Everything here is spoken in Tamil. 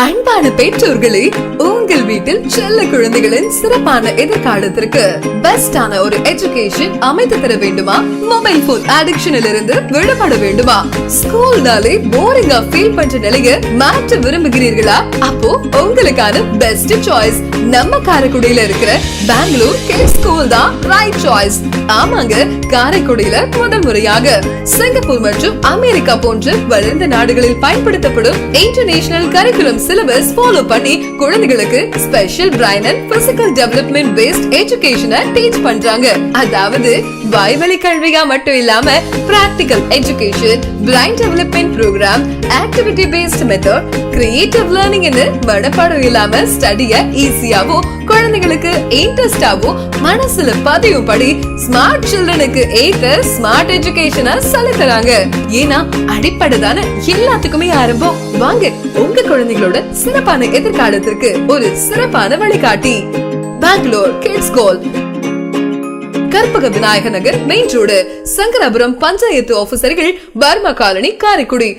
அன்பான பெற்றோர்களே, உங்கள் வீட்டில் செல்ல குழந்தைகளின் சிறப்பான எதிர்காலத்திற்கு பெஸ்டான ஒரு எஜுகேஷன் அமைத்து தர வேண்டுமா? மொபைல் போன் அடிக்ஷனில் இருந்து விடுபட வேண்டுமா? ஸ்கூல்னாலே போரிங்கா ஃபீல் பண்ற நிலையை மாற்ற விரும்புகிறீர்களா? அப்போ உங்களுக்கான பெஸ்ட் சாய்ஸ் நம்ம காரைக்குடியில இருக்கிற பெங்களூர் கிட்ஸ் ஸ்கூல் தான் ரைட் சாய்ஸ். ஆமாங்க, காரைக்குடியில முதல் முறையாக சிங்கப்பூர் மற்றும் அமெரிக்கா போன்ற வளர்ந்த நாடுகளில் பயன்படுத்தப்படும் இன்டர்நேஷனல் கரிக்குலம் சிலபஸ் ஃபாலோ பண்ணி குழந்தைகளுக்கு special brain and physical development based எஜுகேஷனை டீச் பண்றாங்க. அதாவது வாய்வழி கல்வியா மட்டும் இல்லாம practical education, brain development program, activity based method, creative learning மனப்பாடம் இல்லாம ஸ்டடிய ஈஸியாவும் குழந்தைகளுக்கு இன்ட்ரெஸ்டாவும் மனசுல பதியும் படி ஸ்மார்ட் சில்ட்ரனுக்கு ஏத்த ஸ்மார்ட் எஜுகேஷனை சொல்லி தராங்க. ஏன்னா அடிப்படை தானே எல்லாத்துக்குமே ஆரம்பம். வாங்க, உங்க குழந்தைகளோட சிறப்பான எதிர்காலத்திற்கு ஒரு சிறப்பான வழிகாட்டி Bangalore kids school, Karpaga Vinayaka Nagar main road, Sankarapuram panchayat ஆபீசர்கள், பர்மா காலனி, காரைக்குடி.